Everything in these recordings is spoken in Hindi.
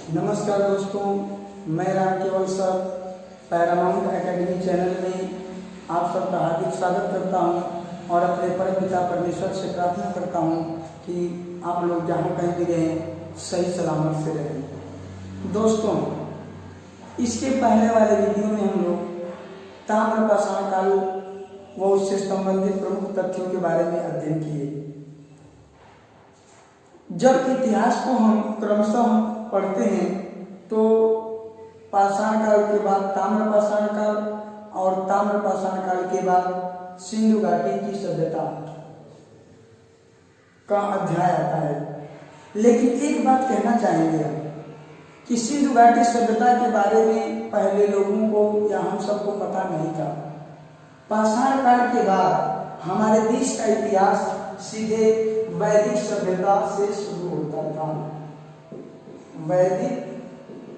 नमस्कार दोस्तों, मैं राम केवल सर पैरामाउंट एकेडमी चैनल में आप सबका हार्दिक स्वागत करता हूं और अपने परम पिता परमेश्वर से प्रार्थना करता हूं कि आप लोग जहां कहीं भी रहें सही सलामत से रहें। दोस्तों, इसके पहले वाले वीडियो में हम लोग ताम्र पाषाण काल व उससे संबंधित प्रमुख तथ्यों के बारे में अध्ययन किए। जब इतिहास को हम क्रमशः पढ़ते हैं तो पाषाण काल के बाद ताम्र पाषाण काल और ताम्र पाषाण काल के बाद सिंधु घाटी की सभ्यता का अध्याय आता है। लेकिन एक बात कहना चाहेंगे हम कि सिंधु घाटी सभ्यता के बारे में पहले लोगों को या हम सबको पता नहीं था। पाषाण काल के बाद हमारे देश का इतिहास सीधे वैदिक सभ्यता से शुरू होता था। वैदिक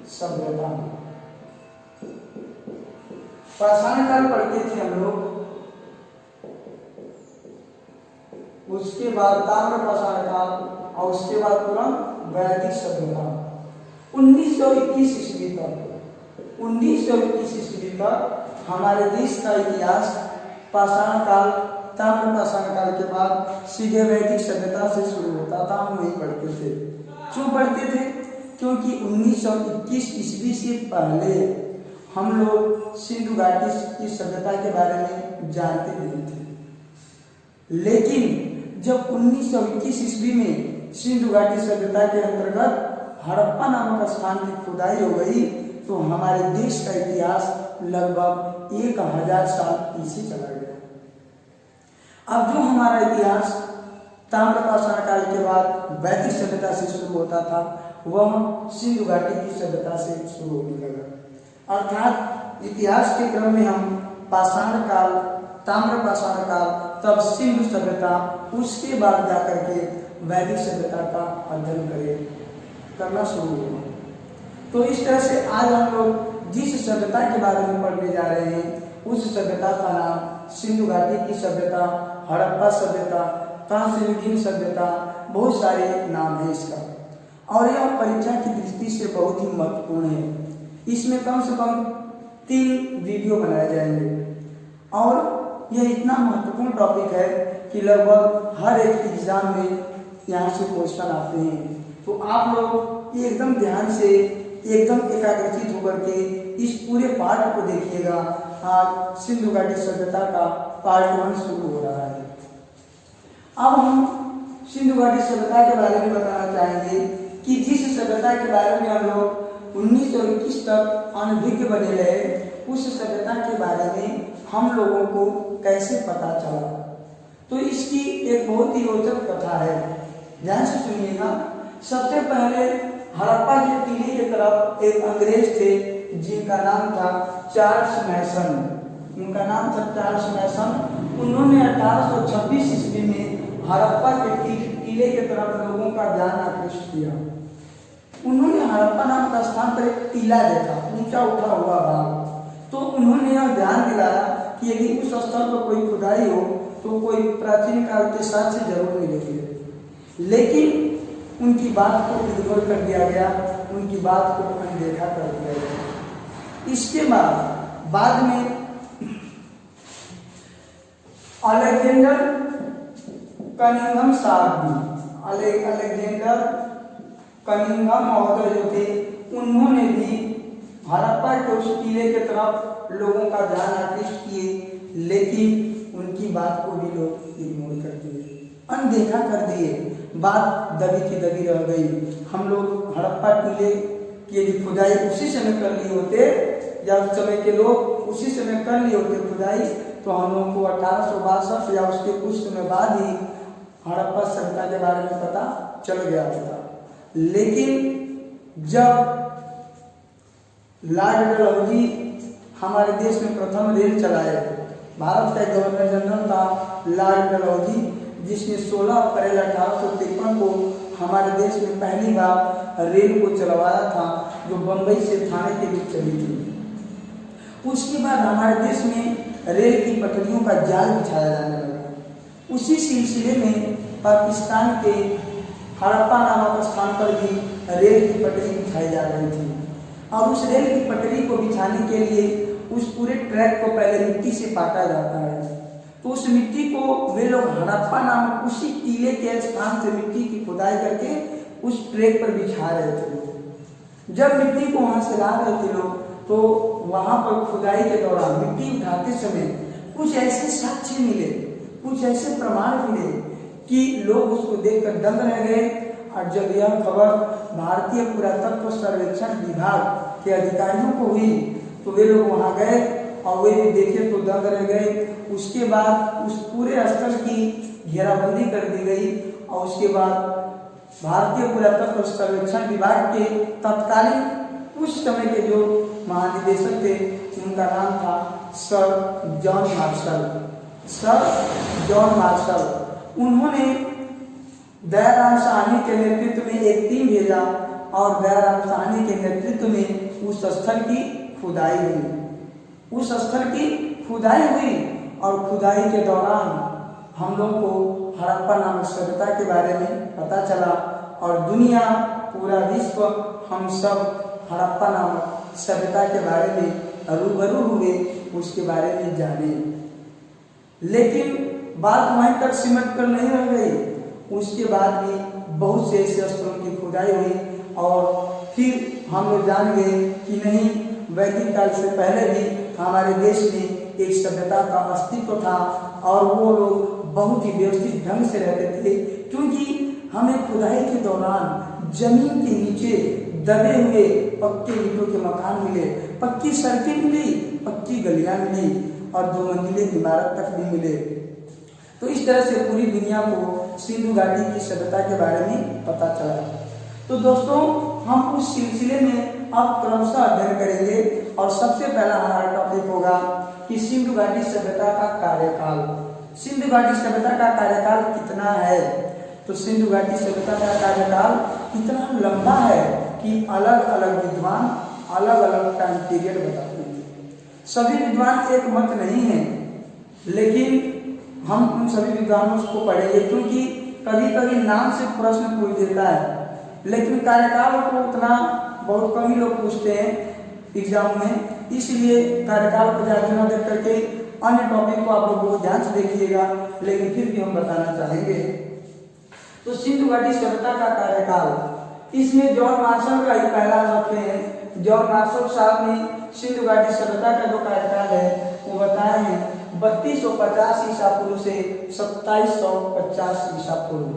सभ्यता, पाषाण काल पढ़ते थे हम लोग, उसके बाद ताम्र पाषाण काल और उसके बाद तुरंत वैदिक सभ्यता। 1921 ईस्वी तक हमारे देश का इतिहास पाषाण काल ताम्र पाषाण काल के बाद सीधे वैदिक सभ्यता से शुरू होता था। हम वही पढ़ते थे। क्यों पढ़ते थे? क्योंकि 1921 ईस्वी से पहले हम लोग सिंधु घाटी की सभ्यता के बारे में जानते नहीं थे। लेकिन जब 1921 ईस्वी में सिंधु घाटी सभ्यता के अंतर्गत हड़प्पा नामक स्थान की खुदाई हो गई तो हमारे देश का इतिहास लगभग 1000 साल पीछे चला गया। अब जो हमारा इतिहास ताम्र पाषाण काल के बाद वैदिक सभ्यता से शुरू होता था वह सिंधु घाटी की सभ्यता से शुरू होने लगा। अर्थात इतिहास के क्रम में हम पाषाण काल, ताम्र पाषाण काल, तब सिंधु सभ्यता, उसके बाद जाकर के वैदिक सभ्यता का अध्ययन करना शुरू हुआ। तो इस तरह से आज हम लोग जिस सभ्यता के बारे में पढ़ने जा रहे हैं उस सभ्यता का नाम सिंधु घाटी की सभ्यता, हड़प्पा सभ्यता, तांत्रिक सभ्यता, बहुत सारे नाम है इसका। और यह परीक्षा की दृष्टि से बहुत ही महत्वपूर्ण है। इसमें कम से कम 3 वीडियो बनाए जाएंगे और यह इतना महत्वपूर्ण टॉपिक है कि लगभग हर एक एग्जाम में यहाँ से क्वेश्चन आते हैं। तो आप लोग एकदम ध्यान से, एकदम एकाग्रचित होकर के इस पूरे पाठ को देखिएगा। आज सिंधु घाटी सभ्यता का पार्ट 1 शुरू हो रहा है। अब हम सिंधु घाटी सभ्यता के बारे में बताना चाहेंगे कि जिस सभ्यता के बारे में हम लोग 1921 तक अनभिज्ञ बने रहे उस सभ्यता के बारे में हम लोगों को कैसे पता चला। तो इसकी एक बहुत ही रोचक कथा है, ध्यान से सुनिएगा। सबसे पहले हड़प्पा के टीले की तरफ एक अंग्रेज थे जिनका नाम था चार्ल्स मैसन। उनका नाम था चार्ल्स मैसन। उन्होंने 1826 ईस्वी में हड़प्पा के टीले की तरफ लोगों का ध्यान आकृष्ट किया। उन्होंने हड़प्पा नाम का स्थान पर एक टीला देखा, ऊंचा उठा हुआ भाग। तो उन्होंने यह ध्यान दिलाया कि यदि उस स्थल पर कोई खुदाई हो तो कोई प्राचीन काल के साक्ष्य जरूर मिलेंगे। लेकिन उनकी बात को इग्नोर कर दिया गया, उनकी बात को अनदेखा कर दिया गया। इसके बाद में अलेक्जेंडर कनिंघम साहब, अलेक्जेंडर कनिंघम महोदय जो थे, उन्होंने भी हड़प्पा के उस टीले के तरफ लोगों का ध्यान आकृष्ट किए, लेकिन उनकी बात को भी लोग इग्नोर कर दिए, अनदेखा कर दिए। बात दबी की दबी रह गई। हम लोग हड़प्पा टीले की यदि खुदाई उसी समय कर लिए होते या उस समय के लोग उसी समय कर लिए होते खुदाई तो हम लोगों को 1862 या उसके कुछ समय बाद ही हड़प्पा सभ्यता के बारे में पता चल गया होता। लेकिन जब लॉर्ड डलहौजी हमारे देश में प्रथम रेल चलाए, भारत का गवर्नर जनरल था लॉर्ड डलहौजी, जिसने 16 अप्रैल 1853 को हमारे देश में पहली बार रेल को चलवाया था जो बम्बई से थाने के बीच चली थी। उसके बाद हमारे देश में रेल की पटरियों का जाल बिछाया जाने लगा। उसी सिलसिले में पाकिस्तान के हड़प्पा नामक स्थान पर भी रेल की पटरी बिछाई जा रही थी और उस रेल की पटरी को बिछाने के लिए उस पूरे ट्रैक को पहले मिट्टी से पाटा जाता है। तो उस मिट्टी को वे लोग हड़प्पा नामक उसी टीले के स्थान से मिट्टी की खुदाई करके उस ट्रैक पर बिछा रहे थे लोग। जब मिट्टी को वहां से ला रहे थे लोग तो वहां पर खुदाई के दौरान मिट्टी उठाते समय कुछ ऐसे साक्ष्य मिले, कुछ ऐसे प्रमाण मिले कि लोग उसको देखकर दंग रह गए। और जब यह खबर भारतीय पुरातत्व सर्वेक्षण विभाग के अधिकारियों को हुई तो वे लोग वहां गए और वे भी देखे तो दंग रह गए। उसके बाद उस पूरे स्थल की घेराबंदी कर दी गई और उसके बाद भारतीय पुरातत्व सर्वेक्षण विभाग के तत्कालीन उस समय के जो महानिदेशक थे उनका नाम था sir John Marshall. Sir John Marshall उन्होंने दयाराम साहनी के नेतृत्व में एक टीम भेजा और दयाराम साहनी के नेतृत्व में उस स्थल की खुदाई हुई। उस स्थल की खुदाई हुई और खुदाई के दौरान हम लोग को हड़प्पा नामक सभ्यता के बारे में पता चला और दुनिया पूरा विश्व हम सब हड़प्पा नामक सभ्यता के बारे में रूबरू हुए, उसके बारे में जाने। लेकिन बात वहीं तक सिमट कर नहीं रह गई। उसके बाद भी बहुत से ऐसे स्थलों की खुदाई हुई और फिर हम लोग जान गए कि नहीं, वैदिक काल से पहले भी हमारे देश में एक सभ्यता का अस्तित्व था और वो लोग बहुत ही व्यवस्थित ढंग से रहते थे, क्योंकि हमें खुदाई के दौरान जमीन के नीचे दबे हुए पक्के ईंटों के मकान मिले, पक्की सड़कें मिली, पक्की गलियां मिली और 2 मंजिले इमारत तक भी मिले। तो इस तरह से पूरी दुनिया को सिंधु घाटी की सभ्यता के बारे में पता चला। तो दोस्तों, हम उस सिलसिले में अब क्रमशः अध्ययन करेंगे और सबसे पहला हमारा टॉपिक होगा कि सिंधु घाटी सभ्यता का कार्यकाल। सिंधु घाटी सभ्यता का कार्यकाल कितना है? तो सिंधु घाटी सभ्यता का कार्यकाल इतना लंबा है कि अलग अलग विद्वान अलग अलग टाइम पीरियड बताते हैं। सभी विद्वान एक मत नहीं है, लेकिन हम उन सभी विद्वानों को पढ़ेंगे क्योंकि कभी कभी नाम से प्रश्न पूछ देता है, लेकिन कार्यकाल को उतना बहुत कम ही लोग पूछते हैं एग्जाम में, इसलिए कार्यकाल को ज़्यादा न देख करके अन्य टॉपिक को आप लोग बहुत ध्यान से देखिएगा, लेकिन फिर भी हम बताना चाहेंगे। तो सिंधु घाटी सभ्यता का कार्यकाल, इसमें जॉन मार्शल का ही पहला रखते हैं। जॉन मार्शल साहब ने सिंधु घाटी सभ्यता का जो कार्यकाल है वो बताए हैं 3250 ईसा पूर्व से 2750 ईसा पूर्व।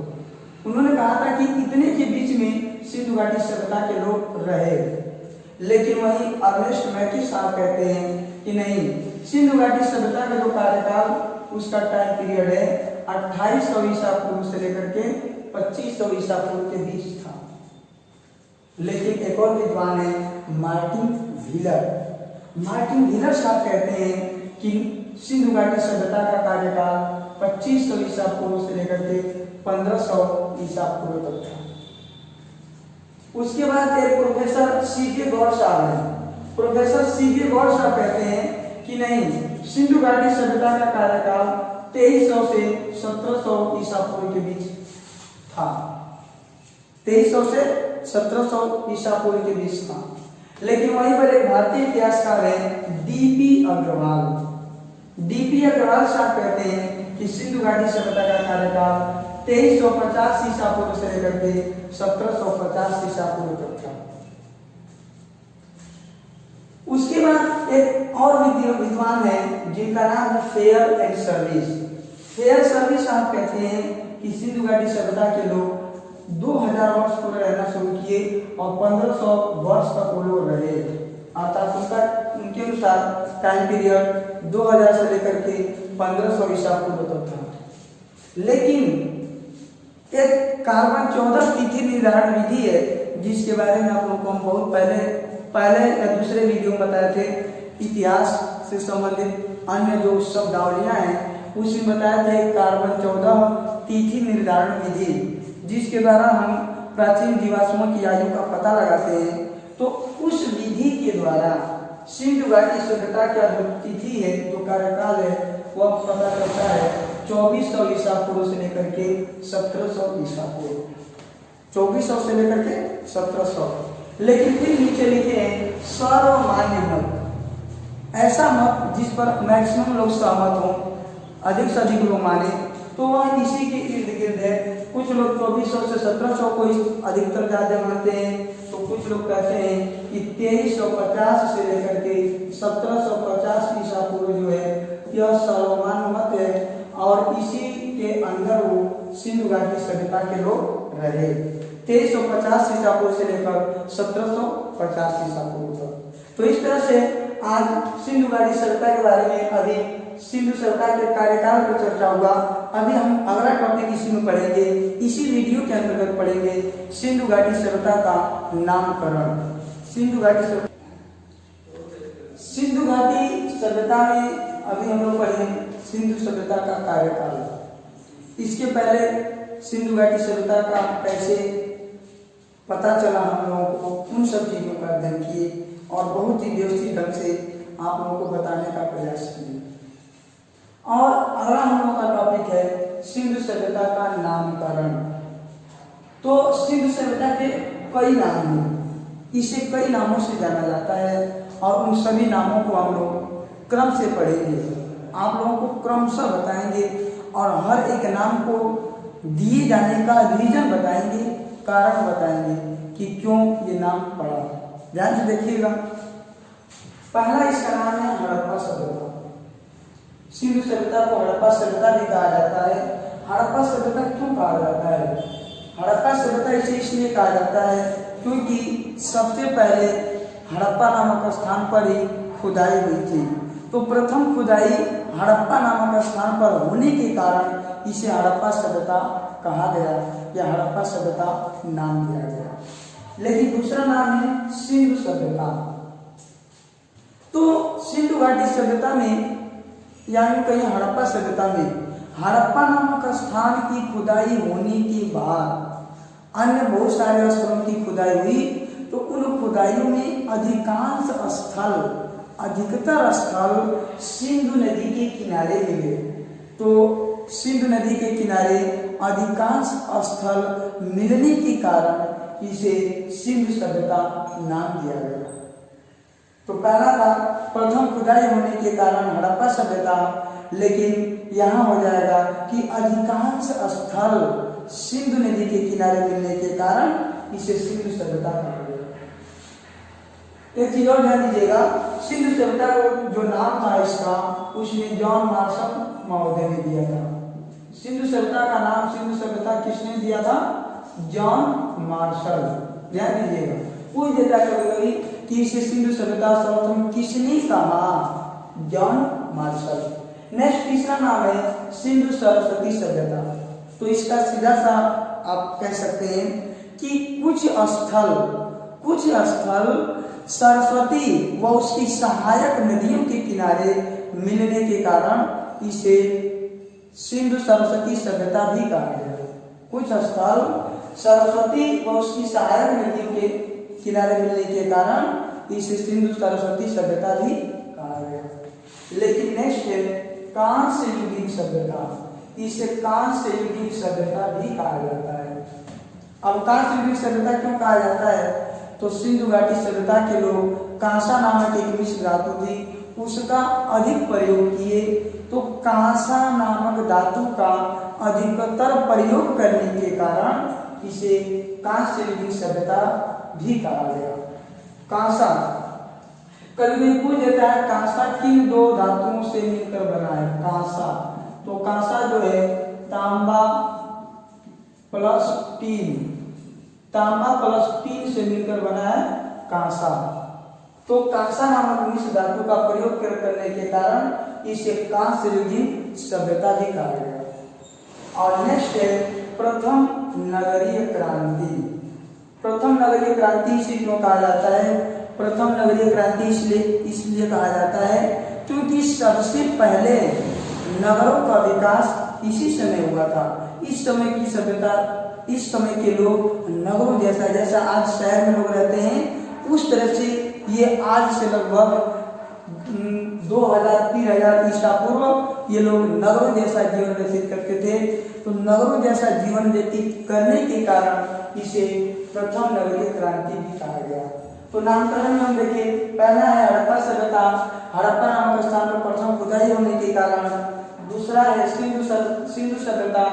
उन्होंने कहा था कि इतने के बीच में सिंधु घाटी सभ्यता के लोग रहे, लेकिन वहीं अर्नेस्ट मैकी साहब कहते हैं कि नहीं, सिंधु घाटी सभ्यता का जो कार्यकाल उसका टाइम पीरियड है 2800 ईसा पूर्व से लेकर के 2500 ईसा पूर्व के बीच था। लेकिन एक और विद्वान है मार्टिन व्हीलर साहब कहते हैं कि सिंधु घाटी सभ्यता का कार्यकाल 2500 ईसा पूर्व से लेकर के 1500 ईसा पूर्व तक था। उसके बाद एक प्रोफेसर सीके गौड़ साहब हैं। प्रोफेसर सीके गौड़ साहब कहते हैं कि नहीं, सिंधु घाटी सभ्यता का कार्यकाल 2300 से 1700 ईसा पूर्व के बीच था। 2300 से 1700 ईसा पूर्व के बीच था। लेकिन वहीं पर एक भारतीय इतिहासकार है डीपी अग्रवाल साहब कहते हैं कि सिंधु घाटी सभ्यता का कार्यकाल 2350 ईसा पूर्व से लेकर के 1750 ईसा पूर्व तक था। उसके बाद एक और विद्वान है जिनका नाम है फेयर एंड सर्विस साहब कहते हैं कि सिंधु घाटी सभ्यता के लोग 2000 वर्ष पूरे रहना शुरू किए और 1500 वर्ष तक वो लोग रहे, अर्थात उनके अनुसार टाइम पीरियड 2000 से लेकर के 1500 ईसा पूर्व तक था। लेकिन एक कार्बन 14 तिथि निर्धारण विधि है जिसके बारे में आप लोगों को हम बहुत पहले या दूसरे वीडियो में बताए थे। इतिहास से संबंधित अन्य जो शब्दावलियां हैं उसमें बताया था कार्बन 14 तिथि निर्धारण विधि, जिसके द्वारा हम प्राचीन जीवाश्मों की आयु का पता लगाते हैं। तो उस विधि के द्वारा सिंधु घाटी सभ्यता का जो तिथि है, जो कार्यकाल है, वह पता चलता है 2400 ईसा पूर्व से लेकर के 1700 ईसा पूर्व। 2400 से लेकर के 1700। लेकिन फिर नीचे लिखे हैं सर्वमान्य मत, ऐसा मत जिस पर मैक्सिमम लोग सहमत हों, अधिक से अधिक लोग माने, तो वह इसी के इर्द गिर्द है। कुछ लोग 2400 से 1700 को अधिकतर ज्यादा मानते हैं, तो कुछ लोग कहते हैं कि 2350 से लेकर के 1750 ईसा पूर्व जो है यह सर्वमान्य मत है, और इसी के अंदर वो सिंधु घाटी सभ्यता के लोग रहे 2350 ईसा पूर्व से लेकर 1750 ईसा पूर्व तक। तो इस तरह से आज सिंधु घाटी सभ्यता के बारे में अधिक सिंधु सभ्यता के कार्यकाल पर चर्चा हुआ। अभी हम अगला टॉपिक इसी में पढ़ेंगे, इसी वीडियो के अंतर्गत पढ़ेंगे सिंधु घाटी सभ्यता का नामकरण। सिंधु घाटी सभ्यता में अभी हम लोग पढ़ेंगे सिंधु सभ्यता का कार्यकाल। इसके पहले सिंधु घाटी सभ्यता का कैसे पता चला हम लोगों को, उन सब चीजों का अध्ययन किए और बहुत ही व्यवस्थित ढंग से आप लोगों को बताने का प्रयास किए। और अगला हम लोगों का टॉपिक है सिंधु सभ्यता का नामकरण। तो सिंधु सभ्यता के कई नाम हैं, इसे कई नामों से जाना जाता है और उन सभी नामों को हम लोग क्रम से पढ़ेंगे। आप लोगों को क्रमशः बताएंगे और हर एक नाम को दिए जाने का रीजन बताएंगे, कारण बताएंगे कि क्यों ये नाम पड़ा। ध्यान से देखिएगा। पहला इसका नाम है हड़प्पा सभ्यता। सिंधु सभ्यता को हड़प्पा सभ्यता भी कहा जाता है। हड़प्पा सभ्यता क्यों कहा जाता है? हड़प्पा सभ्यता इसे इसलिए कहा जाता है क्योंकि सबसे पहले हड़प्पा नामक स्थान पर ही खुदाई हुई थी। तो प्रथम खुदाई हड़प्पा नामक स्थान पर होने के कारण इसे हड़प्पा सभ्यता कहा गया या हड़प्पा सभ्यता नाम दिया गया। लेकिन दूसरा नाम है सिंधु सभ्यता। तो सिंधु घाटी सभ्यता में यानी कहीं हड़प्पा सभ्यता में हड़प्पा नामक स्थान की खुदाई होने के बाद अन्य बहुत सारे स्थलों की खुदाई हुई। तो उन खुदाइयों में अधिकतर स्थल सिंधु नदी के किनारे मिले। तो सिंधु नदी के किनारे अधिकांश स्थल मिलने के कारण इसे सिंधु सभ्यता नाम दिया गया। तो पहला था प्रथम खुदाई होने के कारण हड़प्पा सभ्यता, लेकिन यहाँ हो जाएगा कि अधिकांश स्थल सिंधु नदी के किनारे मिलने के कारण इसे सिंधु सभ्यता कहा गया। एक चीज और ध्यान दीजिएगा, सिंधु सभ्यता को जो नाम था इसका, उसने जॉन मार्शल महोदय ने दिया था। सिंधु सभ्यता का नाम सिंधु सभ्यता किसने दिया था? John Marshall. ध्यान दीजिएगा। पूछ देता कभी कि इसे सिंधु सभ्यता सर्वप्रथम किसने कहा? John Marshall. नेक्स्ट तीसरा नाम है सिंधु सरस्वती सभ्यता। तो इसका सीधा सा आप कह सकते हैं कि कुछ स्थल सरस्वती व उसकी सहायक नदियों के किनारे मिलने के कारण इसे सिंधु सरस्वती सभ्यता भी कहा गया। कुछ स्थल सरस्वती व उसकी सहायक नदियों के किनारे मिलने के कारण इसे सिंधु सरस्वती सभ्यता भी कहा गया। लेकिन नेक्स्ट है कांस्य युगीन सभ्यता। इसे कांस्य युगीन सभ्यता भी कहा जाता है। अब कांस्य युगीन सभ्यता क्यों कहा जाता है? तो सिंधु घाटी सभ्यता के लोग कांसा नामक एक मिश्र धातु थी, उसका अधिक प्रयोग किए। तो कांसा नामक धातु का अधिकतर प्रयोग करने के कारण इसे कांस्य युगीन सभ्यता भी कहा गया। कांसा कभी पूछ देता है कांसा किन दो धातुओं से मिलकर बना है? कांसा, तो कांसा जो है तांबा प्लस टीन से मिलकर बना है कांसा। तो कांसा नामक मिश्र धातु का प्रयोग करने के कारण इसे कांस्य युगीन सभ्यता भी कहा गया। और नेक्स्ट है प्रथम नगरीय क्रांति। प्रथम नगरीय क्रांति इसे क्यों कहा जाता है? प्रथम नगरीय क्रांति इसलिए कहा जाता है क्योंकि सबसे पहले नगरों का विकास इसी समय हुआ था। इस समय की सभ्यता, इस समय के लोग नगरों जैसा आज शहर में लोग रहते हैं, उस तरह से ये आज से लगभग 2000-3000 ईसा पूर्व ये लोग नगरों जैसा जीवन व्यतीत करते थे। तो नगरों जैसा जीवन व्यतीत करने के कारण इसे प्रथम नगरीय क्रांति भी कहा गया। तो नामकरण में हम देखें, पहला है हड़प्पा सभ्यता, हड़प्पा नामक स्थान पर प्रथम खुदाई होने के कारण। दूसरा है सिंधु सभ्यता,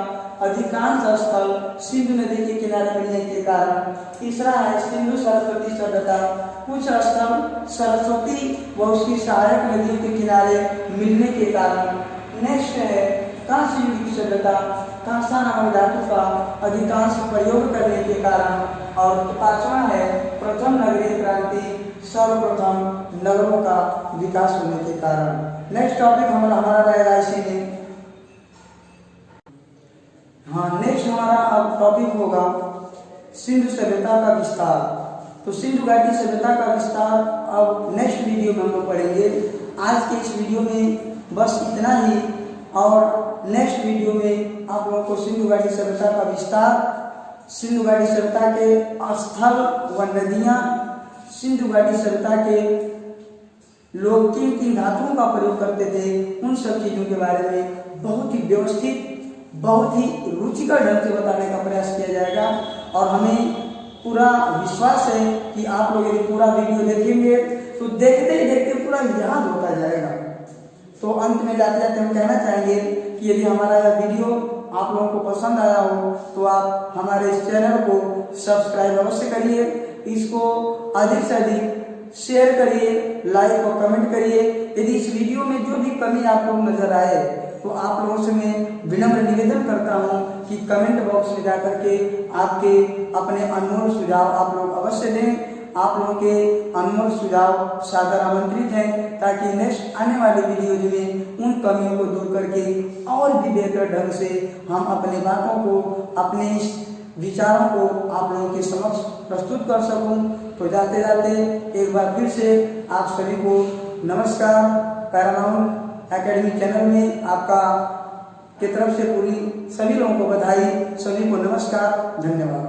अधिकांश स्थल सिंधु नदी के किनारे मिलने के कारण। तीसरा है सिंधु सरस्वती सभ्यता, कुछ स्थल सरस्वती व उसकी सहायक नदियों के किनारे मिलने के कारण। नेक्स्ट है कांस्य युग की सभ्यता, कांसा नामक धातु का अधिकांश प्रयोग करने के कारण। और पांचवा है प्रथम नगरीय क्रांति, सर्वप्रथम नगरों का विकास होने के कारण। नेक्स्ट टॉपिक हमारा रहेगा इसी में। हाँ, नेक्स्ट हमारा अब टॉपिक होगा सिंधु सभ्यता का विस्तार। तो सिंधु घाटी सभ्यता का विस्तार अब नेक्स्ट वीडियो में हम लोग पढ़ेंगे। आज के इस वीडियो में बस इतना ही, और नेक्स्ट वीडियो में आप लोगों को सिंधु घाटी सभ्यता का विस्तार, सिंधु घाटी सभ्यता के स्थल व नदियाँ, सिंधु घाटी सभ्यता के लोग किन किन धातुओं का प्रयोग करते थे, उन सब चीज़ों के बारे में बहुत ही व्यवस्थित, बहुत ही रुचिकर ढंग से बताने का प्रयास किया जाएगा। और हमें पूरा विश्वास है कि आप लोग यदि पूरा वीडियो देखेंगे तो देखते ही देखते पूरा याद होता जाएगा। तो अंत में जाते जाते हम कहना चाहेंगे कि यदि हमारा यह वीडियो आप लोगों को पसंद आया हो तो आप हमारे इस चैनल को सब्सक्राइब अवश्य करिए, इसको अधिक से अधिक शेयर करिए, लाइक और कमेंट करिए। यदि इस वीडियो में जो भी कमी आप लोग नजर आए तो आप लोगों से मैं विनम्र निवेदन करता हूं कि कमेंट बॉक्स में जाकर के आपके अपने अनमोल सुझाव आप लोग अवश्य दें। आप लोगों के अनमोल सुझाव सादर आमंत्रित हैं, ताकि नेक्स्ट आने वाली वीडियो में उन कमियों को दूर करके और भी बेहतर ढंग से हम अपनी बातों को, अपने इस विचारों को आप लोगों के समक्ष प्रस्तुत कर सकूं। तो जाते जाते एक बार फिर से आप सभी को नमस्कार। पैरामाउंट एकेडमी चैनल में आपका की तरफ से पूरी सभी लोगों को बधाई, सभी को नमस्कार, धन्यवाद।